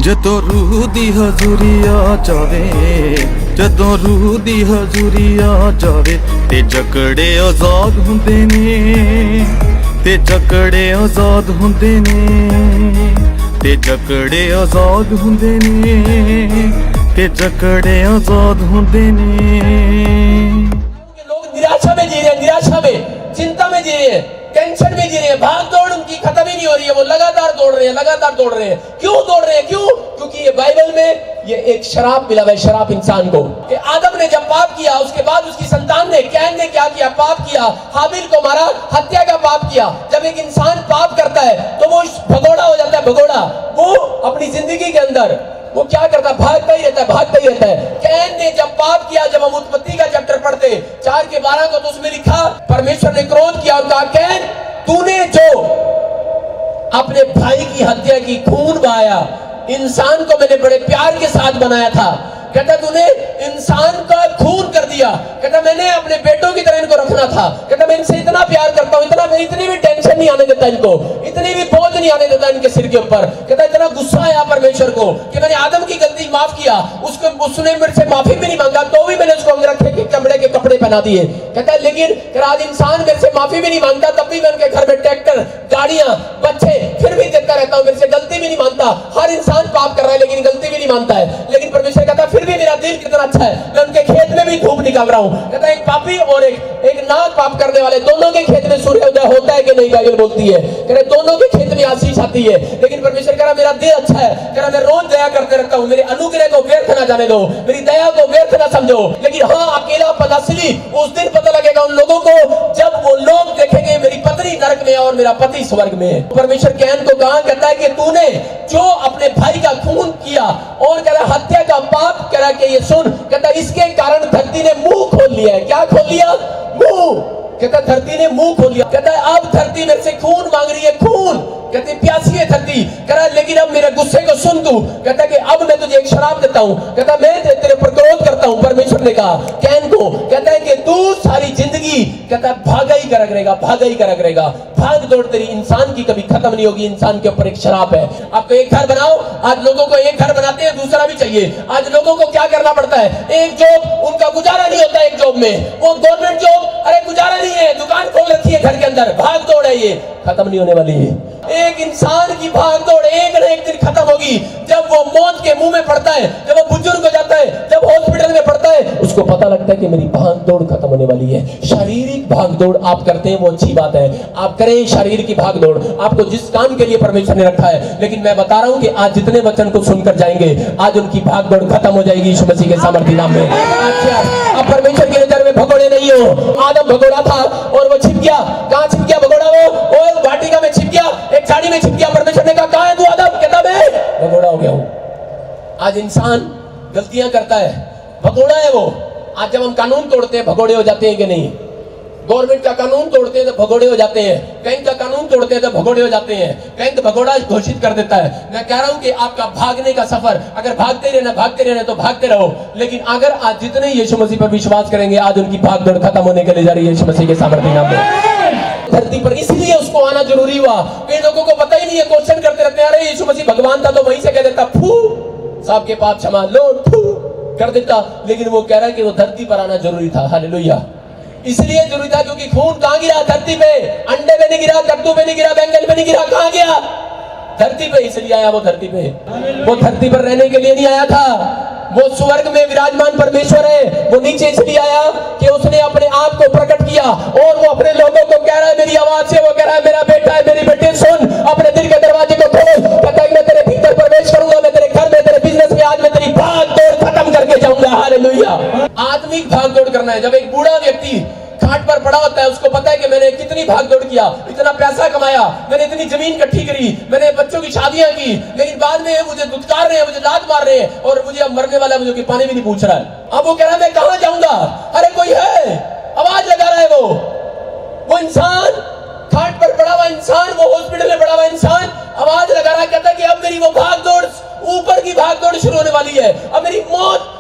ਜਦੋਂ ਰੂਹ ਦੀ ਹਜ਼ੂਰੀ ਆ ਜਾਵੇ, ਜਦੋਂ ਰੂਹ ਦੀ ਹਜ਼ੂਰੀ ਆ ਜਾਵੇ, ਤੇ ਜਕੜੇ ਆਜ਼ਾਦ ਹੁੰਦੇ ਨੇ, ਤੇ ਜਕੜੇ ਆਜ਼ਾਦ ਹੁੰਦੇ ਨੇ, ਤੇ ਜਕੜੇ ਆਜ਼ਾਦ ਹੁੰਦੇ ਨੇ, ਤੇ ਜਕੜੇ ਆਜ਼ਾद ਹੁੰਦੇ ਨੇ। लोग निराशा में जी रहे हैं, निराशा में, चिंता में जी रहे हैं, टेंशन में जी रहे हैं, भाग दौड़ उनकी खत्म ही नहीं हो रही है, वो लगातार दौड़ रहे हैं, लगातार दौड़ रहे हैं। क्यों दौड़ रहे हैं? क्यों? क्योंकि ये बाइबल में ये एक शराब मिला है, शराब इंसान को, कि आदम ने जब पाप किया, उसके बाद उसकी संतान ने, कैन ने क्या किया? पाप किया, हाबिल को मारा, हत्या का पाप किया। जब एक इंसान पाप करता है तो वो भगोड़ा हो जाता है, भगोड़ा। वो अपनी जिंदगी के अंदर वो क्या करता है? भागता ही रहता है, भागता ही रहता है। कैन ने जब पाप किया, जब हम उत्पत्ति का चैप्टर पढ़ते 4 के 12 को, तो उसमें लिखा, परमेश्वर ने क्रोध किया और कहा, कैन तूने जो अपने भाई की हत्या की, खून बहाया, इंसान को मैंने बड़े प्यार के साथ बनाया था, कहता तूने इंसान का खून कर दिया। कहता मैंने अपने बेटों की तरह इनको रखना था। कहता मैं इनसे इतना प्यार करता हूँ, इतना, मैं इतनी भी टेंशन नहीं आने देता इनको, इतनी भी बोझ नहीं आने देता इनके सिर के ऊपर। कहता इतना गुस्सा आया परमेश्वर को कि मैंने आदम की गलती माफ किया, उसको, उसने मेरे से माफी भी नहीं मांगा, तो भी मैंने उसको अंगरखे के चमड़े के कपड़े पहना दिए। कहता है लेकिन आज इंसान मेरे से माफी भी नहीं मांगता, तब भी मैं उनके घर में ट्रैक्टर, गाड़ियां, बच्चे फिर भी देता रहता हूँ, मेरे से गलती भी नहीं मानता। हर इंसान पाप कर रहा है लेकिन गलती भी नहीं मानता है। लेकिन परमेश्वर कहता फिर भी मेरा दिल कितना अच्छा है, मैं उनके खेत में भी धूप निकाल रहा हूँ। कहता एक पापी और एक नाग पाप करने वाले, दोनों के खेत में सूर्योदय होता है कि नहीं? बाइबल बोलती है, कहते दोनों के खेत में आशीष आती है। लेकिन परमेश्वर कह रहा मेरा दिल अच्छा है, कह रहा मैं रोज दया करते रहता हूँ, मेरे अनुग्रह को व्यर्थ ना जाने दो, मेरी दया को व्यर्थ ना समझो। लेकिन हाँ, अकेला पदासली उस दिन पता लगेगा उन लोगों को जब वो लोग देखेंगे मेरी पत्नी नरक में और मेरा पति स्वर्ग में है। परमेश्वर कैन को कहा, कहता है कि तूने जो अपने भाई का खून किया और कह रहा हत्या का पाप, कह रहा कि ये सुन, कहता इसके कारण धरती ने मुंह खोल लिया है। क्या खोल लिया? मुंह। कहता धरती ने मुंह खोल लिया। कहता है अब धरती मेरे से खून मांग रही है, खून। कहती प्यासी है धरती। कह रहा लेकिन अब मेरे गुस्से को सुन तू। कहता कि अब मैं तुझे एक शराब देता हूं। कहता मैं तेरे पर क्रोध करता हूं। परमेश्वर ने कहा कैन को, कहता है कि तू सारी जिंदगी, कहता भागा ही करा करेगा, भागा ही करा करेगा, भाग दौड़ तेरी इंसान की कभी खत्म नहीं होगी। इंसान के ऊपर एक शराब है। आपको एक घर बनाओ, आज लोगों को एक घर बनाते हैं, दूसरा भी चाहिए। आज लोगों को क्या करना पड़ता है? एक जॉब, उनका गुजारा नहीं होता एक जॉब में, वो गवर्नमेंट जॉब, अरे गुजारा नहीं है, दुकान खोल रखी है घर के अंदर, भाग दौड़ है, ये खत्म नहीं होने वाली है। एक इंसान की भाग दौड़ एक न एक दिन खत्म होगी। जब वो मौत के मुंह में पड़ता है, जब वो बुजुर्ग हो जाता है, जब हॉस्पिटल में पड़ता है, उसको पता लगता है कि मेरी भाग दौड़ खत्म होने वाली है। शारीरिक भाग दौड़ आप करते हैं वो अच्छी बात है, आप करें शरीर की भाग दौड़, आपको जिस काम के लिए परमेश्वर ने रखा है। लेकिन मैं बता रहा हूं कि आज जितने वचन को सुनकर जाएंगे, आज उनकी भाग दौड़ खत्म हो जाएगी यीशु मसीह के सामर्थ्य नाम में। अब परमेश्वर की नजर में भगोड़े नहीं हो। आदम भगोड़ा था और वो छिप गया। कहां छिप गया भगोड़ा? वो वाटिका में छिप गया, एक झाड़ी में छिप गया। परमेश्वर ने कहा कहां है तू आदम? कहता मैं भगोड़ा हो गया हूं। आज इंसान गलतियां करता है, भगोड़ा है वो। आज जब हम कानून तोड़ते हैं, भगोड़े हो जाते हैं कि नहीं? गवर्नमेंट का कानून तोड़ते हैं तो भगोड़े हो जाते हैं, बैंक का कानून तोड़ते हैं तो भगोड़े हो जाते हैं, बैंक भगोड़ा घोषित कर देता है। मैं कह रहा हूं कि आपका भागने का सफर, अगर भागते रहना तो भागते रहो। लेकिन अगर आज जितने यीशु मसीह पर विश्वास करेंगे, आज उनकी भाग दौड़ खत्म होने के लिए जा रही है यीशु मसीह के सामर्थ्य नाम में। धरती पर इसलिए उसको आना जरूरी हुआ। कई लोगों को पता ही नहीं है, क्वेश्चन करते रहते हैं, अरे यीशु मसीह भगवान था तो वहीं से कह देता फू, साहब के पाप क्षमा लो, फू कर देता। लेकिन वो कह रहा है कि वो धरती पर आना जरूरी था। हालेलुया। इसलिए जरूरी था क्योंकि खून कहां गिरा? धरती पे। अंडे पे नहीं गिरा, कद्दू पे नहीं गिरा, बैंगन पे नहीं गिरा, कहां गया? धरती पे। इसलिए आया वो धरती पे। वो धरती पर रहने के लिए नहीं आया था। वो स्वर्ग में विराजमान परमेश्वर है। वो नीचे इसलिए आया कि उसने अपने आप को प्रकट किया और वो अपने लोगों को कह रहा है मेरी आवाज से, वो कह रहा है मेरा बेटा है, मेरी बेटी सुन, अपने दिल के दरवाजे को खोल। कहता है मैं तेरे भीतर प्रवेश करूंगा, मैं तेरे घर में, तेरे बिजनेस में आज मैं तेरी भाग दौड़ खत्म करके जाऊंगा। हालेलुया। आत्मिक भाग दौड़ करना है। जब एक बूढ़ा व्यक्ति खाट पर पड़ा होता है, उसको पता है कि मैंने कितनी भाग दौड़ किया, इतना पैसा कमाया, मैंने इतनी जमीन इकट्ठी करी, मैंने बच्चों की शादियां की, लेकिन बाद में मुझे दुत्कार रहे हैं, मुझे लात मार रहे हैं और मुझे अब मरने वाला, मुझे पानी भी नहीं पूछ रहा है। अब वो कह रहा है मैं कहां जाऊंगा? अरे कोई है, आवाज लगा रहा है वो इंसान, खाट पर पड़ा हुआ इंसान, वो हॉस्पिटल में पड़ा हुआ इंसान आवाज लगा रहा है, कहता है कि अब मेरी वो भाग दौड़, ऊपर की भाग दौड़ शुरू होने वाली है, अब मेरी मौत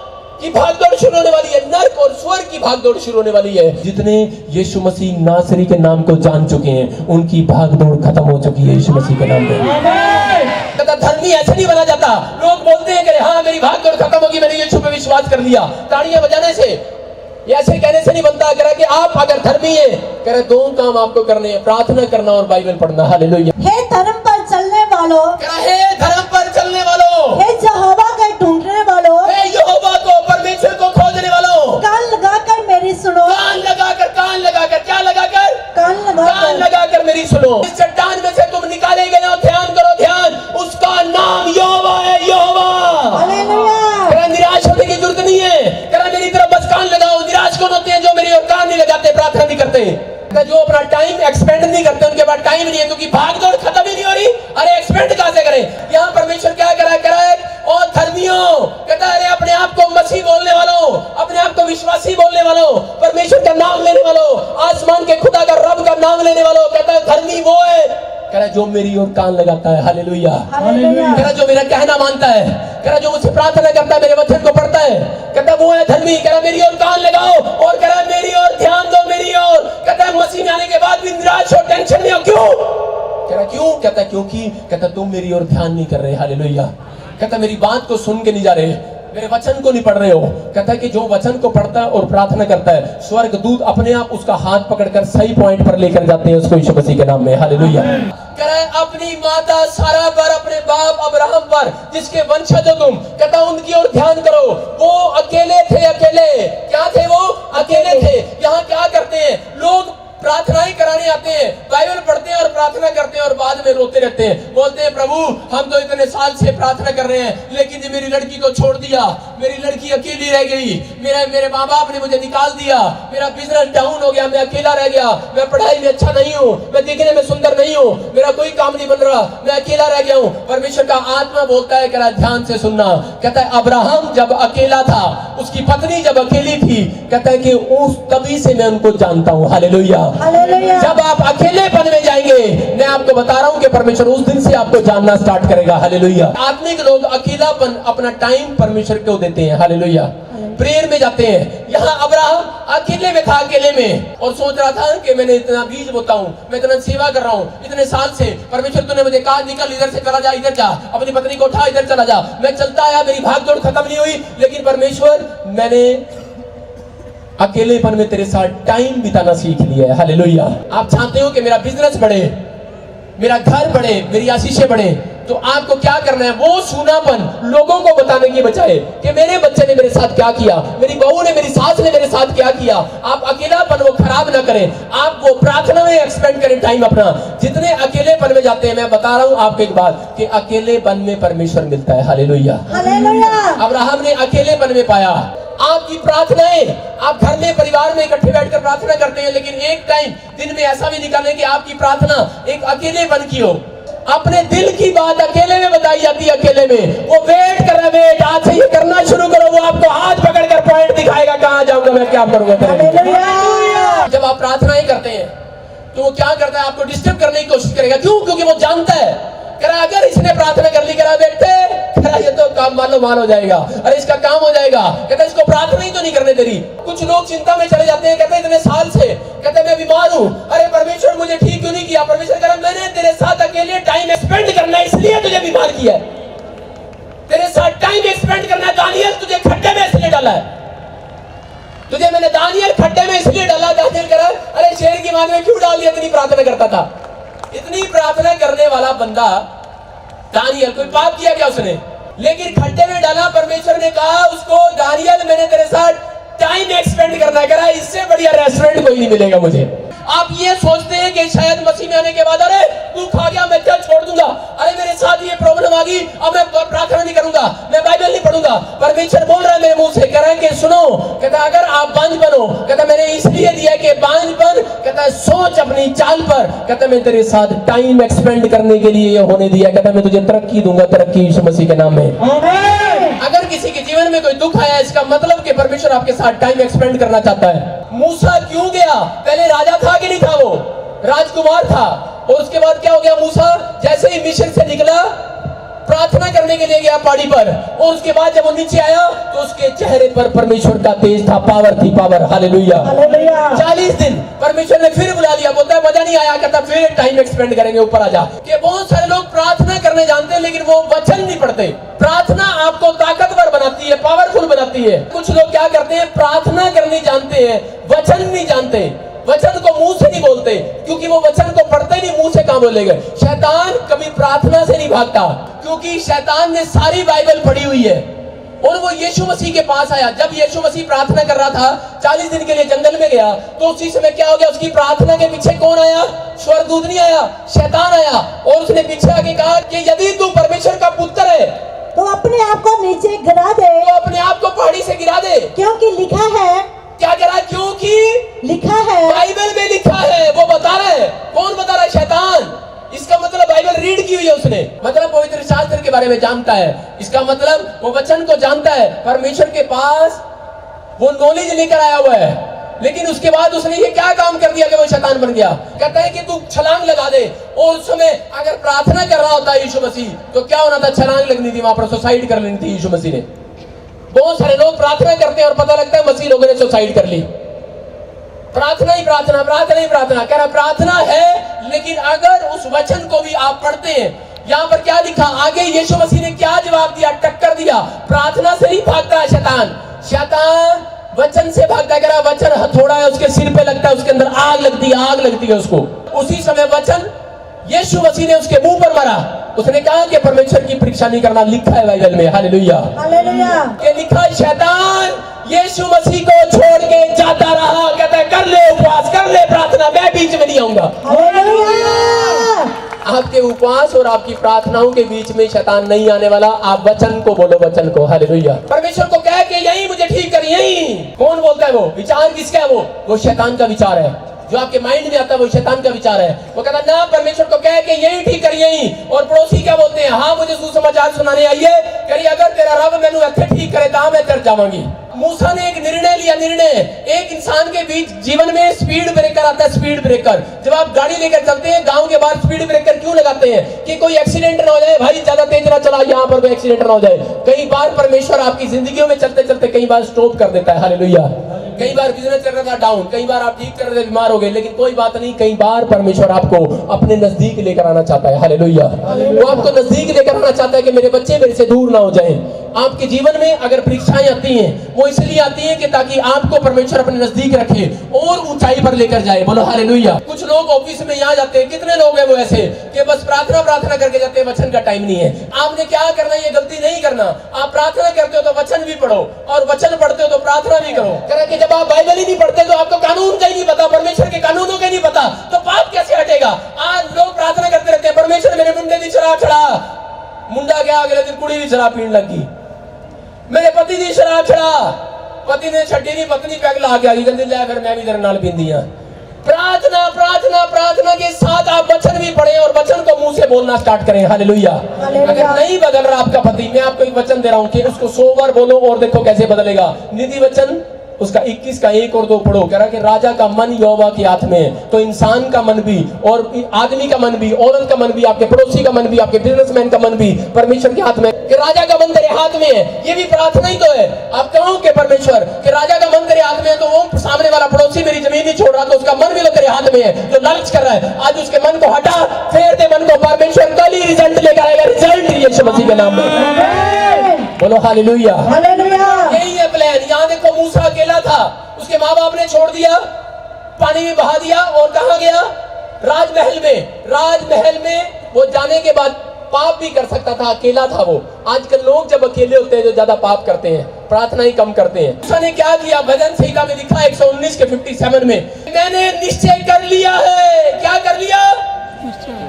की भाग दौड़ शुरू होने वाली है, नर्क और स्वर्ग की भाग दौड़ शुरू होने वाली है। जितने यीशु मसीह नासरी के नाम को जान चुके हैं, उनकी भाग दौड़ खत्म हो चुकी है यीशु मसीह के नाम पे। कहता धर्मी ऐसे नहीं बना जाता। लोग बोलते हैं कि हाँ मेरी भाग दौड़ खत्म होगी, मैंने यीशु पे विश्वास कर लिया, ताड़ियां बजाने से, ये ऐसे कहने से नहीं बनता। कह रहा कि आप अगर धर्मी है, कह रहे दो काम आपको करने हैं, प्रार्थना करना और बाइबल पढ़ना। हालेलुया। हे धर्म पर चलने वालों, कह रहा हे धर्म पर चलने वालों, हे यहोवा के ढूंढने वालों, हे यहोवा को, परमेश्वर को खोजने वालों, कान लगाकर मेरी सुनो, कान लगाकर क्या लगाकर, कान कान लगाकर लगाकर मेरी सुनो। इस चट्टान में से तुम निकाले गए हो, ध्यान करो, ध्यान, उसका नाम यहोवा है, यहोवा। हालेलुया। कह रहा निराश होने की जरूरत नहीं है, कह रहा मेरी तरफ बस कान लगाओ। निराश कौन होते हैं? जो मेरी ओर कान नहीं लगाते, प्रार्थना नहीं करते, जो अपना टाइम एक्सपेंड नहीं करते, उनके पास टाइम नहीं है, क्योंकि भाग दौड़ खत्म ही नहीं हो रही। अरे एक्सपेंड कहां से करें? यहाँ परमेश्वर क्या करा है और धर्मियों, कहता है अपने आप को मसीह बोलने वालों, अपने आप को विश्वासी बोलने वालों, परमेश्वर का नाम लेने वालों, आसमान के खुदा का, रब का नाम लेने वालों, कहता है धर्मी वो है, कह रहा जो मेरी ओर कान लगाता है। हालेलुया। कह रहा जो मेरा कहना मानता है, कह रहा जो मुझसे प्रार्थना करता है, मेरे वचन को पढ़ता है, कहता वो है धर्मी। कह रहा मेरी ओर कान लगाओ और कह रहा मेरी ओर ध्यान दो, मेरी ओर। कहता है मसीह में आने के बाद भी निराश हो, टेंशन में हो, क्यों? कह रहा क्यों? कहता क्योंकि, कहता तुम मेरी ओर ध्यान नहीं कर रहे। हालेलुया। कहता मेरी बात को सुन के नहीं जा रहे, मेरे वचन को नहीं पढ़ रहे हो। कहता है कि जो वचन को पढ़ता है और प्रार्थना करता है, स्वर्ग दूत अपने आप उसका हाथ पकड़कर सही पॉइंट पर लेकर जाते हैं उसको, यीशु मसीह के नाम में। हालेलुया। कह रहा है अपनी माता सारा पर, अपने बाप अब्राहम पर, जिसके वंशज हो तुम, कहता उनकी ओर ध्यान करो। वो अकेले थे, अकेले क्या थे? वो अकेले थे। यहाँ क्या करते हैं लोग? प्रार्थनाएं कराने आते हैं, बाइबल पढ़ते हैं और प्रार्थना करते हैं और बाद में रोते रहते हैं, बोलते हैं प्रभु हम तो इतने साल से प्रार्थना कर रहे हैं, लेकिन ये मेरी लड़की को छोड़ दिया, मेरी लड़की अकेली रह गई, मेरे माँ बाप ने मुझे निकाल दिया, मेरा बिजनेस डाउन हो गया, मैं अकेला रह गया, मैं पढ़ाई में अच्छा नहीं हूँ, मैं दिखने में सुंदर नहीं हूँ, मेरा कोई काम नहीं बन रहा, मैं अकेला रह गया हूँ। परमेश्वर का आत्मा बोलता है, कह रहा ध्यान से सुनना, कहता है अब्राहम जब अकेला था, उसकी पत्नी जब अकेली थी, कहता है कि उस तभी से मैं उनको जानता हूँ। हालेलुया। हालेलुया। जब आप अकेलेपन में जाएंगे, मैं आपको बता रहा हूं कि परमेश्वर उस दिन से आपको जानना स्टार्ट करेगा। हालेलुया। आत्मिक लोग अकेलापन अपना टाइम परमेश्वर को देते हैं। हालेलुया। प्रेयर में जाते हैं। यहाँ अब्राहम अकेले में था, अकेले में, और सोच रहा था कि मैंने इतना बीज बोता हूँ, मैं इतना सेवा कर रहा हूँ इतने साल से, परमेश्वर तूने मुझे कहा निकल इधर से, चला जा इधर जा, अपनी पत्नी को उठा इधर चला जा। मैं चलता आया, मेरी भाग दौड़ खत्म नहीं हुई, लेकिन परमेश्वर मैंने अकेलेपन में तेरे साथ टाइम बिताना सीख लिया है। हालेलुया। आप चाहते हो कि मेरा बिजनेस बढ़े, मेरा घर बढ़े, मेरी आशीषें बढ़े, तो आपको क्या करना है? वो सूनापन लोगों को बताने की बजाय कि मेरे बच्चे ने मेरे साथ क्या किया, मेरी बहू ने, मेरी सास ने मेरे साथ क्या किया, आप अकेलापन वो खराब ना करें, आप वो प्रार्थना में एक्सपेंड करें टाइम अपना। जितने अकेलेपन में जाते हैं, मैं बता रहा हूं आपको एक बात कि अकेलेपन में परमेश्वर मिलता है। हालेलुया। हालेलुया। अब्राहम ने अकेलेपन में पाया। आपकी प्रार्थनाएं, आप घर में परिवार में इकट्ठे बैठकर प्रार्थना करते हैं, लेकिन एक टाइम दिन में ऐसा भी निकालें कि आपकी प्रार्थना एक अकेलेपन की हो। अपने दिल की बात अकेले में बताई जाती है, अकेले में। वो वेट कर रहा है, वेट, आज से ये करना शुरू करो, वो आपको हाथ पकड़कर पॉइंट दिखाएगा, कहां जाऊंगा मैं, क्या करूंगा। जब आप प्रार्थनाएं करते हैं तो वो क्या करता है? आपको डिस्टर्ब करने की कोशिश करेगा। क्यों? क्योंकि वो जानता है, कह रहा अगर इसने प्रार्थना कर ली, कह रहा बेटे, कह रहा ये तो काम माल हो जाएगा, अरे इसका काम हो जाएगा, कहता इसको प्रार्थना ही तो नहीं करने दे रही। कुछ लोग चिंता में चले जाते हैं, कहते इतने साल से, कहते मैं बीमार हूँ, अरे परमेश्वर मुझे ठीक क्यों नहीं किया? परमेश्वर कह रहा मैंने तेरे साथ अकेले टाइम स्पेंड करना है, इसलिए तुझे बीमार किया है, तेरे साथ टाइम स्पेंड करना है। दानियल तुझे खड्डे में इसलिए डाला है, तुझे मैंने दानियल खड्डे में इसलिए डाला। दानियल कह रहा अरे शेर की मान में क्यों डाल दिया? इतनी प्रार्थना करता था, इतनी प्रार्थना करने वाला बंदा दानियल, कोई पाप किया क्या उसने? लेकिन खड्डे में डाला। परमेश्वर ने कहा उसको, दानियल मैंने तेरे साथ टाइम एक्सपेंड करना है, करा इससे बढ़िया रेस्टोरेंट कोई नहीं मिलेगा मुझे। आप ये सोचते हैं कि शायद मसीह में आने के बाद अरे तू खा गया, मैं चल छोड़ दूंगा, अरे मेरे साथ ये प्रॉब्लम आ गई, अब मैं प्रार्थना नहीं करूंगा, मैं बाइबल नहीं पढ़ूंगा। परमेश्वर बोल रहा है मेरे मुंह से, कह रहा है कि सुनो, कहता अगर आप बांझ बनो, कहता मैंने इसलिए दिया कि बांझ बन, कहता सोच अपनी चाल पर, कहता मैं तेरे साथ टाइम एक्सपेंड करने के लिए ये होने दिया, कहता मैं तुझे तरक्की दूंगा, तरक्की यीशु मसीह के नाम में। अगर किसी के जीवन में कोई दुख आया, इसका मतलब कि परमेश्वर आपके साथ टाइम एक्सपेंड करना चाहता है। मूसा क्यों गया? पहले राजा था कि नहीं था? वो राजकुमार था, और उसके बाद क्या हो गया? मूसा जैसे ही मिस्र से निकला, प्रार्थना करने के लिए गया पहाड़ी पर, और उसके बाद जब वो नीचे आया तो उसके चेहरे पर परमेश्वर का तेज था, पावर थी, पावर। हालेलुया। 40 दिन परमेश्वर ने फिर बुला लिया, बोलता है मजा नहीं आया, कहता फिर टाइम एक्सपेंड करेंगे, ऊपर आ जा। कि बहुत सारे लोग प्रार्थना कर करने जानते हैं लेकिन वो वचन नहीं पढ़ते। प्रार्थना आपको ताकतवर बनाती है, पावरफुल बनाती है। कुछ लोग क्या करते हैं, प्रार्थना करनी जानते हैं, वचन नहीं जानते, वचन को मुंह से नहीं बोलते, क्योंकि वो वचन को पढ़ते नहीं, मुंह से कहां बोलेंगे। शैतान कभी प्रार्थना से नहीं भागता, क्योंकि शैतान ने सारी बाइबल पढ़ी हुई है। और वो यीशु मसीह के पास आया, जब यीशु मसीह प्रार्थना कर रहा था, 40 दिन के लिए जंगल में गया, तो उसी समय क्या हो गया, उसकी प्रार्थना के पीछे कौन आया, स्वर्गदूत नहीं आया, शैतान आया। और उसने पीछे आके कहा कि यदि तू परमेश्वर का पुत्र है तो अपने आप को नीचे गिरा दे, तो अपने आप को पहाड़ी से गिरा दे। क्योंकि लिखा है, क्या करा, क्योंकि लिखा है, बाइबल में लिखा है। वो बता रहा है, कौन बता रहा है, शैतान। इसका मतलब बाइबल रीड की हुई है उसने, मतलब पवित्र शास्त्र के बारे में जानता है। इसका मतलब वो वचन को जानता है, परमेश्वर के पास वो नॉलेज लेकर आया हुआ है। लेकिन उसके बाद उसने ये क्या काम कर दिया कि वो शैतान बन गया। कहता है कि तू छलांग लगा दे। और उस समय अगर प्रार्थना कर रहा होता यीशु मसीह, तो क्या होना था, छलांग लगनी थी, वहां पर सुसाइड कर लेनी थी यीशु मसीह ने। बहुत सारे लोग प्रार्थना करते हैं और पता लगता है मसीह लोगों ने सुसाइड कर ली। प्रार्थना ही प्रार्थना, प्रार्थना ही प्रार्थना, कह रहा प्रार्थना है, लेकिन अगर उस वचन को भी आप पढ़ते हैं, यहाँ पर क्या लिखा, आगे यीशु मसीह ने क्या जवाब दिया, टक्कर दिया। प्रार्थना से ही भागता है शैतान, शैतान वचन से भागता है। कह रहा वचन हथौड़ा है, उसके सिर पे लगता है, उसके अंदर आग लगती है, आग लगती है उसको। उसी समय वचन यीशु मसीह ने उसके मुंह पर मारा। उसने कहा कि परमेश्वर की परीक्षा नहीं करना, लिखा है बाइबल में, हालेलुया, हालेलुया, कि लिखा है शैतान यीशु मसीह को छोड़ के जाता रहा। कहता है कर ले उपवास, कर ले प्रार्थना, मैं बीच में नहीं आऊंगा। हालेलुया। आपके उपवास और आपकी प्रार्थनाओं के बीच में शैतान नहीं आने वाला। आप वचन को बोलो, वचन को, हालेलुया। परमेश्वर को कह के यही मुझे ठीक कर, यही। कौन बोलता है वो विचार, किसका है वो शैतान का विचार है। जो आपके माइंड में आता है वो शैतान का विचार है। वो कहता है ना, परमेश्वर को कह के यही ठीक कर, यही। और पड़ोसी क्या बोलते हैं, हाँ मुझे सुसमाचार सुनाने आइए, करिए अगर तेरा रब मैनू अच्छे ठीक करे तो मैं तर जावांगी। मूसा ने एक निर्णय लिया, निर्णय। एक इंसान के बीच जीवन में स्पीड ब्रेकर आता है, स्पीड ब्रेकर। जब आप गाड़ी लेकर चलते हैं गांव के बाहर, स्पीड ब्रेकर क्यों लगाते हैं, कि कोई एक्सीडेंट ना हो जाए, भाई ज्यादा तेज ना चला, यहाँ पर कोई एक्सीडेंट ना हो जाए। कई बार परमेश्वर आपकी जिंदगियों में चलते चलते कई बार स्टॉप कर देता है, हालेलुया। कई बार बिजनेस चल रहा था डाउन, कई बार आप ठीक कर रहे थे, बीमार हो गए, लेकिन कोई बात नहीं, कई बार परमेश्वर आपको अपने नजदीक लेकर आना चाहता है, हालेलुया। वो आपको नजदीक लेकर आना चाहता है कि मेरे बच्चे मेरे से दूर ना हो जाएं। आपके जीवन में अगर परीक्षाएं आती हैं, वो इसलिए आती हैं कि ताकि आपको परमेश्वर अपने नजदीक रखे और ऊंचाई पर लेकर जाए, बोलो हालेलुया। कुछ लोग ऑफिस में यहाँ जाते हैं, कितने लोग हैं वो ऐसे कि बस प्रार्थना प्रार्थना करके जाते हैं, वचन का टाइम नहीं है। आपने क्या करना है, ये गलती नहीं करना। आप प्रार्थना करते हो तो वचन भी पढ़ो, और वचन पढ़ते हो तो प्रार्थना भी करो। कह कि जब आप बाइबल ही नहीं पढ़ते तो आपको कानून का ही नहीं पता, परमेश्वर के कानूनों का नहीं पता, तो पाप कैसे हटेगा। आज लोग प्रार्थना करते रहते हैं, परमेश्वर मेरे मुंडे की शराब छड़ा, मुंडा गया, अगले दिन कुड़ी भी शराब पीने लगी। मेरे पति की शराब छड़ा, पति ने छड्डी नहीं, पत्नी पैग ला के आ गई, कहती ले फिर मैं भी तेरे नाल पींदी हां। प्रार्थना प्रार्थना प्रार्थना के साथ आप वचन भी पढ़ें और वचन को मुंह से बोलना स्टार्ट करें, हालेलुया। अगर नहीं बदल रहा आपका पति, मैं आपको एक वचन दे रहा हूं कि उसको 100 बार बोलो और देखो कैसे बदलेगा। निधि वचन उसका 21 का 1 और 2 पढ़ो। कह रहा कि राजा का मन यहोवा के हाथ में है, तो इंसान का मन भी, और आदमी का मन भी, औरत का मन भी, आपके पड़ोसी का मन भी, आपके बिजनेसमैन का मन भी परमेश्वर के हाथ में। कि राजा का मन तेरे हाथ में है, ये भी प्रार्थना ही तो है। आप कहो कि परमेश्वर कि राजा का मन तेरे हाथ में है, तो वो सामने वाला पड़ोसी मेरी जमीन नहीं छोड़ रहा, तो उसका मन भी तो तेरे हाथ में है, जो लालच कर रहा है। आज उसके मन को हटा, फेर दे मन को, परमेश्वर कल ही रिजल्ट लेकर आएगा, रिजल्ट यीशु मसीह के नाम में, बोलो हालेलुया। यही है प्लान। यहाँ देखो मूसा अकेला था, उसके माँ बाप ने छोड़ दिया, पानी में बहा दिया, और कहाँ गया, राजमहल में। राजमहल में वो जाने के बाद पाप भी कर सकता था, अकेला था वो। आजकल लोग जब अकेले होते हैं जो ज्यादा पाप करते हैं, प्रार्थना ही कम करते हैं। मूसा ने क्या किया, भजन संहिता में लिखा 119 के 57 में, मैंने निश्चय कर लिया है। क्या कर लिया,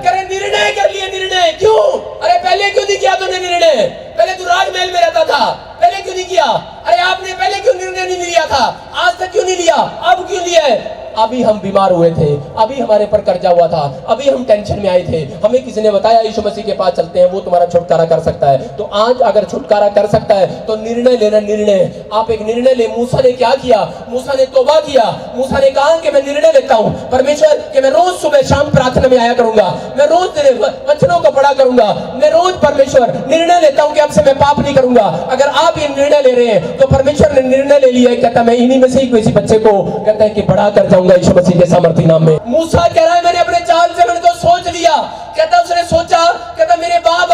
करे निर्णय कर लिया, निर्णय। क्यों, अरे पहले क्यों नहीं किया तूने निर्णय, पहले तू राजमहल में रहता था, पहले क्यों नहीं किया, अरे आपने पहले क्यों निर्णय नहीं लिया था, आज तक क्यों नहीं लिया, अब क्यों लिया है। अभी हम बीमार हुए थे, अभी हमारे पर कर्जा हुआ था, अभी हम टेंशन में आए थे, हमें किसी ने बताया यीशु मसीह के पास चलते हैं, वो तुम्हारा छुटकारा कर सकता है। तो आज अगर छुटकारा कर सकता है तो निर्णय लेना, निर्णय। आप एक निर्णय ले। मूसा ने क्या किया, मूसा ने तौबा किया। मूसा ने कहा कि मैं निर्णय लेता हूं परमेश्वर कि मैं रोज सुबह शाम प्रार्थना में आया करूंगा, मैं रोज तेरे वचनों को पढ़ा करूंगा, मैं रोज परमेश्वर निर्णय लेता हूं कि अब से मैं पाप नहीं करूंगा। अगर आप ये निर्णय ले रहे हैं तो परमेश्वर ने निर्णय ले लिया है, कहता मैं इन्हीं में से ही किसी बच्चे को कहता है कि बड़ा कर जाऊंगा यीशु मसीह के सामर्थी नाम में। मूसा कह रहा है मैंने अपने चाल चलन को सोच लिया। कहता उसने सोचा, कहता मेरे बाप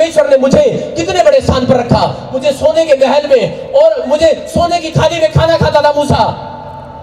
परमेश्वर ने मुझे कितने बड़े स्थान पर रखा, मुझे सोने के महल में और मुझे सोने की थाली में खाना खाता था मूसा।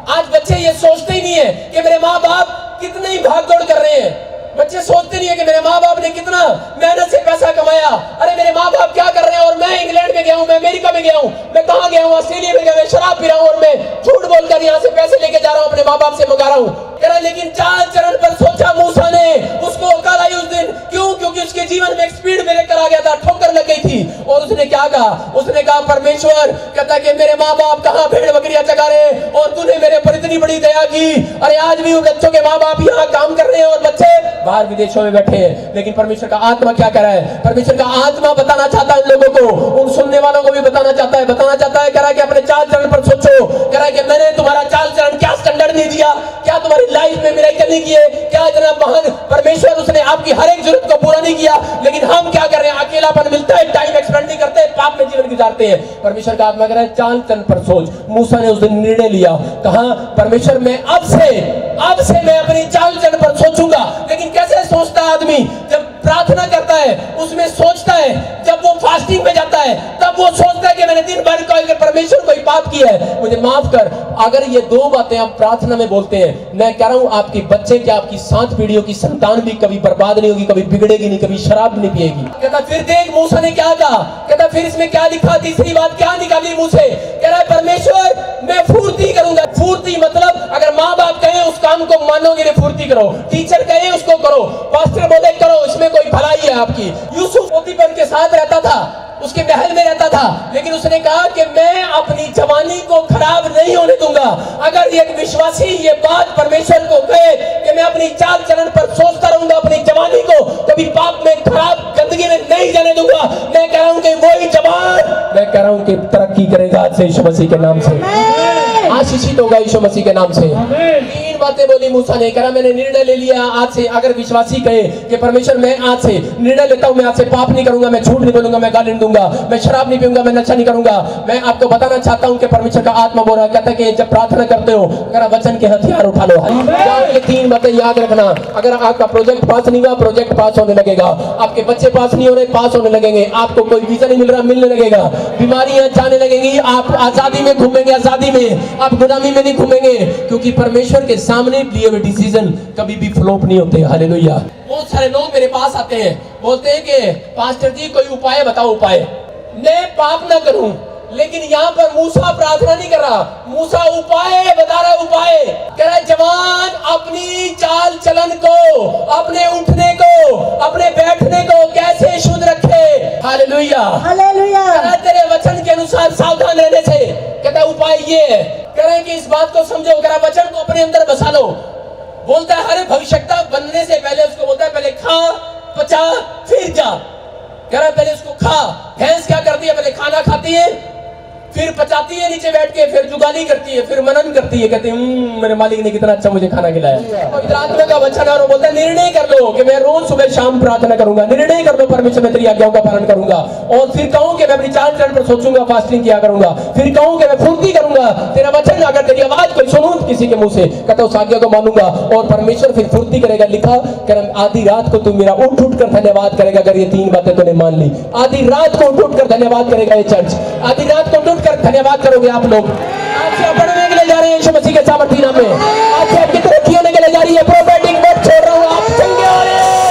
आज बच्चे ये सोचते ही नहीं है कि मेरे माँ बाप कितने ही भाग दौड़ कर रहे हैं। बच्चे सोचते नहीं है कि मेरे माँ बाप ने कितना मेहनत से पैसा कमाया। अरे मेरे माँ बाप क्या कर रहे हैं और मैं इंग्लैंड में गया हूँ, मैं अमेरिका में गया हूँ, मैं कहाँ गया हूँ, ऑस्ट्रेलिया में गया, मैं शराब पी रहा हूँ और मैं झूठ बोलकर यहाँ से पैसे लेके जा रहा हूँ, अपने माँ बाप से मंगा रहा हूँ। लेकिन चाल चरण पर सोचा मूसा ने, उसको अकल आई उस दिन। क्यों? क्योंकि उसके जीवन में एक स्पीड ब्रेकर आ गया था, ठोकर लग गई थी। और उसने क्या कहा? उसने कहा परमेश्वर कहता कि मेरे माँ बाप कहाँ भेड़ बकरियां चगा रहे और तूने मेरे पर इतनी बड़ी दया की। अरे आज भी उन बच्चों के माँ बाप यहाँ काम कर रहे हैं और बच्चे बाहर विदेशों में बैठे हैं। लेकिन परमेश्वर का आत्मा क्या कर रहा है? परमेश्वर का आत्मा बताना चाहता है उन लोगों को, उन सुनने वालों को भी बताना चाहता है, कह रहा है कि अपने चाल चरण पर सोचो। कह रहा है कि मैंने तुम्हारा चाल चरण क्या स्टैंडर्ड नहीं दिया, क्या तुम्हारी लाइफ में मिरेकल नहीं किए, क्या जनाब महान परमेश्वर उसने आपकी हर एक जरूरत को पूरा नहीं किया। लेकिन हम क्या कर रहे हैं? अकेलापन मिलता है, टाइम एक्सपेंड नहीं करते, पाप में जीवन गुजारते हैं। परमेश्वर का आत्मा कह रहा है चाल चरण पर सोच। मूसा ने उस दिन निर्णय लिया, कहा परमेश्वर मैं अब से मैं अपनी चाल चरण पर सोचूंगा। लेकिन कैसे सोचता है आदमी? जब प्रार्थना करता है उसमें सोचता है, जब वो फास्टिंग में जाता है तब वो सोचता है कि मैंने दिन भर परमेश्वर कोई पाप किया है, मुझे माफ कर। अगर ये दो बातें आप प्रार्थना में बोलते हैं, मैं कह रहा हूं आपके बच्चे क्या, आपकी 7 पीढ़ियों की संतान भी कभी बर्बाद नहीं होगी, कभी बिगड़ेगी नहीं, कभी शराब नहीं पिएगी। कहता फिर देख मूसा ने क्या कहा, कहता फिर इसमें क्या लिखा, तीसरी बात क्या निकाली मुंह से? कह रहा है परमेश्वर मैं फुर्ती करूंगा। फुर्ती मतलब अगर माँ बाप कहे उस काम को मानोगे, फुर्ती करो, टीचर कहे उसको करो, पास्टर बोले करो, इसमें कोई भलाई है आपकी। यूसुफ पोतीफर के साथ रहता था, उसके महल में रहता था, लेकिन उसने कहा कि मैं अपनी जवानी को खराब नहीं होने दूंगा। अगर एक विश्वासी ये बात परमेश्वर को कहे कि मैं अपनी चाल चलन पर सोचता रहूंगा, अपनी जवानी को कभी पाप में खराब गंदगी में नहीं जाने दूंगा, मैं कह रहा हूं कि वही जवान मैं कह रहा हूं कि तरक्की करेगा आज से यीशु मसीह के नाम से, आशीषित होगा यीशु मसीह के नाम से। 3 बातें बोली मूसा ने, कहा मैंने निर्णय ले लिया आज से। अगर विश्वासी कहे कि परमेश्वर मैं आज से निर्णय लेता हूं, मैं आज से पाप नहीं करूंगा, मैं झूठ नहीं बोलूंगा, मैं गाली नहीं दूंगा, मैं शराब नहीं पीऊंगा, मैं नशा नहीं करूंगा। मैं आपको बताना चाहता हूं कि परमेश्वर का आत्मा बोल रहा है, कहता है कि जब प्रार्थना करते हो अगर वचन के हथियार उठा लो। ये 3 बातें याद रखना। अगर आपका प्रोजेक्ट पास नहीं हुआ, प्रोजेक्ट पास होने लगेगा। आपके बच्चे पास नहीं हो रहे, पास होने लगेंगे। आपको कोई वीजा नहीं मिल रहा, मिलने लगेगा। बीमारियां जाने लगेंगी, आप आजादी में घूमेंगे, आजादी में, आप गुलामी में नहीं घूमेंगे, क्योंकि परमेश्वर के सामने लिए हुए डिसीजन कभी भी फ्लॉप नहीं होते। हालेलुया। बहुत सारे लोग मेरे पास आते हैं, बोलते हैं कि पास्टर जी कोई उपाय बताओ, उपाय मैं पाप ना करूं। लेकिन यहाँ पर मूसा प्रार्थना नहीं कर रहा, मूसा उपाय बता रहा है। उपाय कह रहा है जवान अपनी चाल चलन को, अपने उठने को, अपने बैठने को कैसे शुद्ध रखे। Hallelujah, hallelujah. कह रहा है तेरे वचन के अनुसार सावधान रहने से। कहता है उपाय ये है, कह रहे हैं कि इस बात को समझो, कह रहा वचन को अपने अंदर बसा लो। बोलता है हरे भविष्यता बनने से पहले उसको बोलता है पहले खा, पचा, फिर जा। कह रहा है पहले उसको खा। भैंस क्या करती है? पहले खाना खाती है, फिर पचाती है नीचे बैठ के, फिर जुगाली करती है, फिर मनन करती है, कहते हैं मेरे मालिक ने कितना अच्छा मुझे खाना खिलाया। तो इधर आत्मा का वचन है और वो बोलता है निर्णय कर लो कि मैं रोज सुबह शाम प्रार्थना करूंगा। निर्णय कर लो परमेश्वर मैं तेरी आज्ञाओं का पालन करूंगा। और फिर कहूं कि मैं अपनी चाल चरण पर सोचूंगा, फास्टिंग किया करूंगा। फिर कहूं कि मैं फुर्ती करूंगा, तेरा वचन अगर तेरी आवाज कोई सुनूं किसी के मुंह से, कहता उस आज्ञा को मानूंगा और परमेश्वर फिर फुर्ती करेगा। लिखा कर आधी रात को तू मेरा उठ उठ कर धन्यवाद करेगा। अगर ये 3 बातें तूने मान ली, आधी रात को उठ उठ कर धन्यवाद करेगा ये चर्च, आधी रात को उठ उठ कर धन्यवाद करोगे आप लोग। आज से बढ़ने के लिए जा रहे हैं यीशु मसीह के सामर्थी नाम में। आज से आपकी तरक्की होने के लिए जा रही है। प्रोफेटिक वर्ड छोड़ रहा हूं, आप चंगे हो रहे हैं।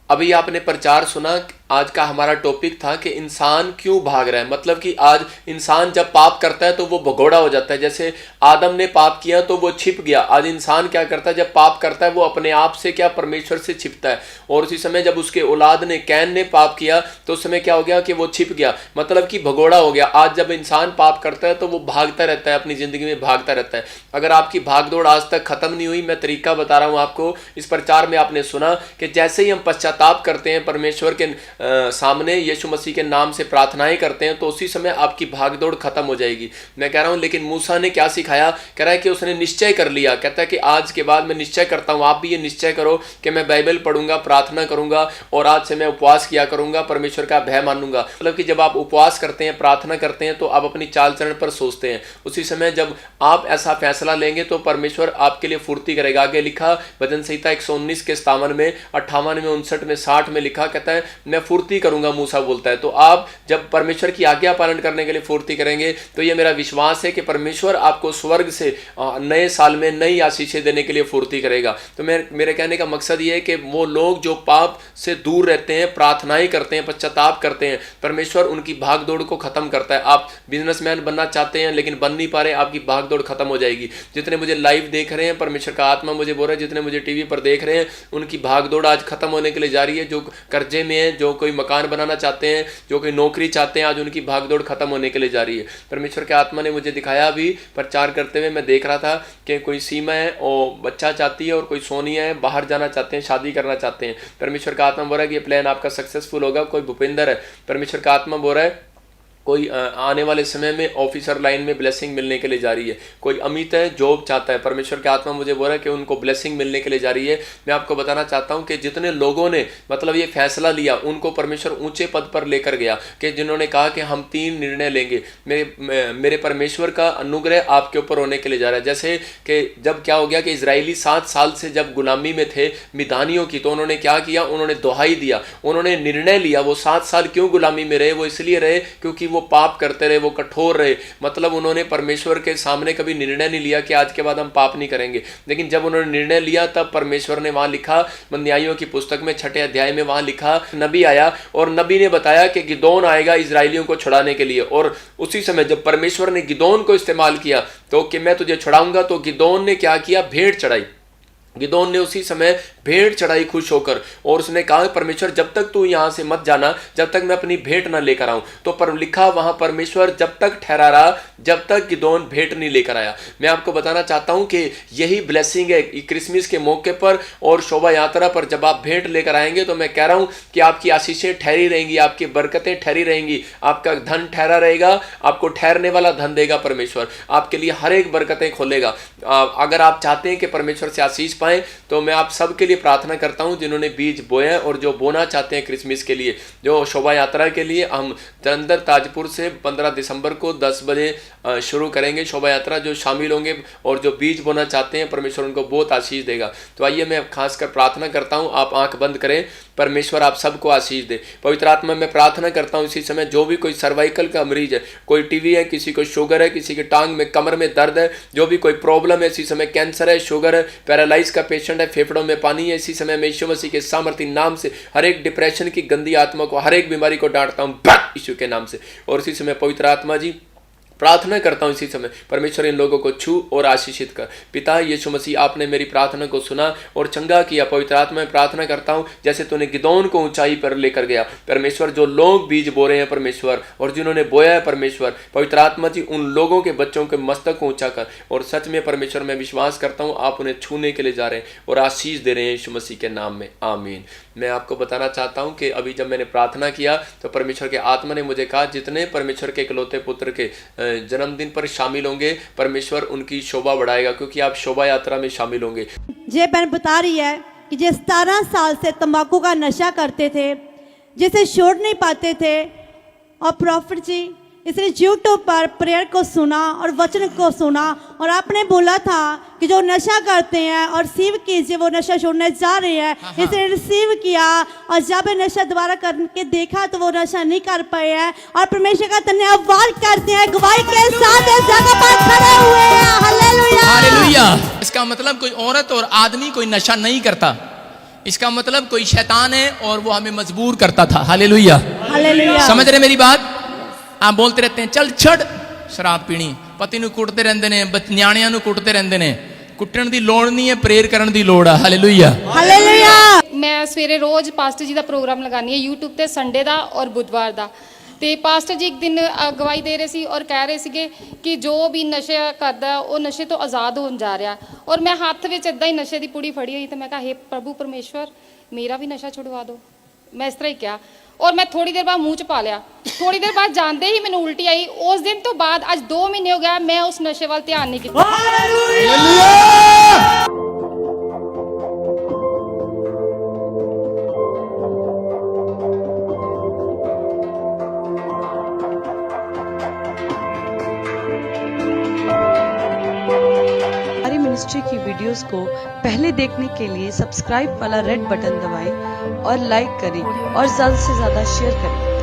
अभी आपने प्रचार सुना। आज का हमारा टॉपिक था कि इंसान क्यों भाग रहा है। मतलब कि आज इंसान जब पाप करता है तो वो भगोड़ा हो जाता है। जैसे आदम ने पाप किया तो वो छिप गया। आज इंसान क्या करता है? जब पाप करता है वो अपने आप से क्या परमेश्वर से छिपता है। और उसी समय जब उसके औलाद ने कैन ने पाप किया तो उस समय क्या हो गया कि वो छिप गया, मतलब कि भगोड़ा हो गया। आज जब इंसान पाप करता है तो वो भागता रहता है, अपनी जिंदगी में भागता रहता है। अगर आपकी भागदौड़ आज तक खत्म नहीं हुई, मैं तरीका बता रहा हूँ आपको। इस प्रचार में आपने सुना कि जैसे ही हम पश्चाताप करते हैं, परमेश्वर के सामने यीशु मसीह के नाम से प्रार्थनाएं करते हैं तो उसी समय आपकी भागदौड़ खत्म हो जाएगी। मैं कह रहा हूं लेकिन मूसा ने क्या सिखाया, कह रहा है कि उसने निश्चय कर लिया, कहता है कि आज के बाद मैं निश्चय करता हूं, आप भी ये निश्चय करो कि मैं बाइबल पढ़ूंगा, प्रार्थना करूंगा और आज से मैं उपवास किया करूंगा, परमेश्वर का भय मानूंगा। मतलब कि जब आप उपवास करते हैं, प्रार्थना करते हैं तो आप अपनी चाल चलन पर सोचते हैं। उसी समय जब आप ऐसा फैसला लेंगे तो परमेश्वर आपके लिए फुर्ती करेगा। आगे लिखा भजन संहिता 119 के 57 में, 58 में, 59 में, 60 में लिखा, कहता है मैं फुर्ती करूंगा, मूसा बोलता है। तो आप जब परमेश्वर की आज्ञा पालन करने के लिए फुर्ती करेंगे तो ये मेरा विश्वास है कि परमेश्वर आपको स्वर्ग से नए साल में नई आशीषें देने के लिए फुर्ती करेगा। तो मेरे कहने का मकसद ये है कि वो लोग जो पाप से दूर रहते हैं, प्रार्थनाएं करते हैं, पश्चाताप करते हैं, परमेश्वर उनकी भागदौड़ को खत्म करता है। आप बिजनेसमैन बनना चाहते हैं लेकिन बन नहीं पा रहे, आपकी भागदौड़ खत्म हो जाएगी। जितने मुझे लाइव देख रहे हैं, परमेश्वर का आत्मा मुझे बोल रहा है, जितने मुझे टीवी पर देख रहे हैं, उनकी भागदौड़ आज खत्म होने के लिए जा रही है। जो कर्जे में है, जो कोई मकान बनाना चाहते हैं, जो कोई नौकरी चाहते हैं, आज उनकी भागदौड़ खत्म होने के लिए जा रही है। परमेश्वर के आत्मा ने मुझे दिखाया, अभी प्रचार करते हुए मैं देख रहा था कि कोई सीमा है और बच्चा चाहती है और कोई सोनिया है, बाहर जाना चाहते हैं, शादी करना चाहते हैं। परमेश्वर का आत्मा बोल रहा है कि ये प्लान आपका सक्सेसफुल होगा। कोई भूपेंद्र है, परमेश्वर का आत्मा बोल रहा है कोई आने वाले समय में ऑफिसर लाइन में ब्लेसिंग मिलने के लिए जा रही है। कोई अमित है, जॉब चाहता है, परमेश्वर के आत्मा मुझे बोल रहा है कि उनको ब्लेसिंग मिलने के लिए जा रही है। मैं आपको बताना चाहता हूं कि जितने लोगों ने मतलब ये फैसला लिया, उनको परमेश्वर ऊंचे पद पर लेकर गया, कि जिन्होंने कहा कि हम 3 निर्णय लेंगे, मेरे परमेश्वर का अनुग्रह आपके ऊपर होने के लिए जा रहा है। जैसे कि जब क्या हो गया कि इजरायली 7 साल से जब गुलामी में थे मिदानियों की, तो उन्होंने क्या किया, उन्होंने दुहाई दिया, उन्होंने निर्णय लिया। वो 7 साल क्यों गुलामी में रहे? वो इसलिए रहे क्योंकि वो पाप करते रहे, वो कठोर रहे। मतलब उन्होंने परमेश्वर के सामने कभी निर्णय नहीं लिया कि आज के बाद हम पाप नहीं करेंगे। लेकिन जब उन्होंने निर्णय लिया तब परमेश्वर ने वहां लिखा, न्यायों की पुस्तक में 6 अध्याय में वहां लिखा, नबी आया और नबी ने बताया कि गिदोन आएगा इजरायलियों को छुड़ाने के लिए। और उसी समय जब परमेश्वर ने गिदोन को इस्तेमाल किया तो कि मैं तुझे छुड़ाऊंगा, तो गिदोन ने क्या किया, भेंट चढ़ाई। गिदोन ने उसी समय भेंट चढ़ाई खुश होकर, और उसने कहा परमेश्वर जब तक तू यहां से मत जाना जब तक मैं अपनी भेंट ना लेकर आऊं। तो पर लिखा वहां परमेश्वर जब तक ठहरा रहा जब तक गिदोन भेंट नहीं लेकर आया। मैं आपको बताना चाहता हूं कि यही ब्लेसिंग है क्रिसमस के मौके पर और शोभा यात्रा पर। जब आप भेंट लेकर आएंगे तो मैं कह रहा हूं कि आपकी आशीषें ठहरी रहेंगी, आपकी बरकतें ठहरी रहेंगी, आपका धन ठहरा रहेगा, आपको ठहरने वाला धन देगा परमेश्वर, आपके लिए हर एक बरकतें खोलेगा। अगर आप चाहते हैं कि परमेश्वर से आशीष पाएं तो मैं आप सबके लिए प्रार्थना करता हूं जिन्होंने बीज बोए और जो बोना चाहते हैं क्रिसमस के लिए, जो शोभा यात्रा के लिए। हम जलंधर ताजपुर से 15 दिसंबर को 10 बजे शुरू करेंगे शोभा यात्रा। जो शामिल होंगे और जो बीज बोना चाहते हैं परमेश्वर उनको बहुत आशीष देगा। तो आइए मैं खासकर प्रार्थना करता हूं, आप आंख बंद करें। परमेश्वर आप सबको आशीष दे। पवित्र आत्मा में प्रार्थना करता हूं इसी समय जो भी कोई सर्वाइकल का मरीज है, कोई टीवी है, किसी को शुगर है, किसी के टांग में कमर में दर्द है, जो भी कोई प्रॉब्लम है इसी समय, कैंसर है, शुगर है, पैरालाइज का पेशेंट है, फेफड़ों में पानी है, इसी समय मैं यीशु मसीह के सामर्थी नाम से हर एक डिप्रेशन की गंदी आत्मा को, हर एक बीमारी को डांटता हूं यीशु के नाम से। और इसी समय पवित्र आत्मा जी प्रार्थना करता हूं इसी समय परमेश्वर इन लोगों को छू और आशीषित कर। पिता यीशु मसीह आपने मेरी प्रार्थना को सुना और चंगा किया। पवित्र आत्मा में प्रार्थना करता हूं जैसे तूने गिदोन को ऊंचाई पर लेकर गया परमेश्वर, जो लोग बीज बो रहे हैं परमेश्वर और जिन्होंने बोया है परमेश्वर, पवित्र आत्मा जी उन लोगों के बच्चों के मस्तक को ऊंचा कर। और सच में परमेश्वर मैं विश्वास करता हूं आप उन्हें छूने के लिए जा रहे हैं और आशीष दे रहे हैं यीशु मसीह के नाम में, आमीन। मैं आपको बताना चाहता हूं कि अभी जब मैंने प्रार्थना किया तो परमेश्वर के आत्मा ने मुझे कहा जितने परमेश्वर के इकलौते पुत्र के जन्मदिन पर शामिल होंगे परमेश्वर उनकी शोभा बढ़ाएगा, क्योंकि आप शोभा यात्रा में शामिल होंगे। ये बहन बता रही है कि जो 17 साल से तंबाकू का नशा करते थे, जिसे छोड़ नहीं पाते थे, और प्रॉफिट जी इसने यूट्यूब पर प्रेयर को सुना और वचन को सुना और आपने बोला था कि जो नशा करते हैं और रिसीव कीजिए, वो नशा छोड़ने जा रहे हैं। इसने रिसीव किया और जब नशा दोबारा करके देखा तो वो नशा नहीं कर पाए हैं और परमेश्वर का धन्यवाद करते हैं, गवाही के साथ इस जगह पर खड़े हुए हैं। Hallelujah, hallelujah. इसका मतलब कोई औरत और आदमी कोई नशा नहीं करता, इसका मतलब कोई शैतान है और वो हमें मजबूर करता था। Hallelujah, hallelujah. समझ रहे मेरी बात? आप बोलते रहते हैं चल छड़ शराब पीनी, पति ਨੂੰ ਕੁੱਟਦੇ ਰਹਿੰਦੇ ਨੇ, ਨਿਆਣਿਆਂ ਨੂੰ ਕੁੱਟਦੇ ਰਹਿੰਦੇ ਨੇ। ਕੁੱਟਣ ਦੀ ਲੋੜ ਨਹੀਂ ਹੈ, ਪ੍ਰੇਅਰ ਕਰਨ ਦੀ ਲੋੜ ਆ। Hallelujah, hallelujah. ਮੈਂ ਸਵੇਰੇ ਰੋਜ਼ ਪਾਸਟਰ ਜੀ ਦਾ ਪ੍ਰੋਗਰਾਮ ਲਗਾਉਂਦੀ ਹਾਂ YouTube ਤੇ, ਸੰਡੇ ਦਾ ਔਰ ਬੁੱਧਵਾਰ ਦਾ। ਤੇ ਪਾਸਟਰ ਜੀ ਇੱਕ ਦਿਨ ਗਵਾਹੀ ਦੇ ਰਹੇ ਸੀ ਔਰ ਕਹਿ ਰਹੇ ਸੀਗੇ ਕਿ ਜੋ ਵੀ ਨਸ਼ਾ ਕਰਦਾ ਉਹ ਨਸ਼ੇ ਤੋਂ ਆਜ਼ਾਦ ਹੋਣ ਜਾ ਰਿਹਾ। ਔਰ ਮੈਂ ਹੱਥ ਵਿੱਚ ਇਦਾਂ ਹੀ ਨਸ਼ੇ ਦੀ ਪੁੜੀ ਫੜੀ ਹੋਈ ਤੇ ਮੈਂ ਕਿਹਾ ਹੇ ਪ੍ਰਭੂ ਪਰਮੇਸ਼ਵਰ ਮੇਰਾ ਵੀ ਨਸ਼ਾ ਛੁਡਵਾ ਦਿਓ। ਮੈਂ ਇਸ ਤਰ੍ਹਾਂ ਹੀ ਕਿਹਾ ਔਰ ਮੈਂ ਥੋੜੀ ਦੇਰ ਬਾਅਦ ਮੂੰਹ ਚ ਪਾ ਲਿਆ। ਥੋੜੀ ਦੇਰ ਬਾਅਦ ਜਾਂਦੇ ਹੀ ਮੈਨੂੰ ਉਲਟੀ ਆਈ। ਉਸ ਦਿਨ ਤੋਂ ਬਾਅਦ ਅੱਜ 2 ਮਹੀਨੇ ਹੋ ਗਿਆ ਮੈਂ ਉਸ ਨਸ਼ੇ ਵੱਲ ਧਿਆਨ ਨਹੀਂ ਕੀਤਾ। हमारी मिनिस्ट्री की वीडियोस को पहले देखने के लिए सब्सक्राइब वाला रेड बटन दबाएं और लाइक करें और ज़्यादा से ज़्यादा शेयर करें।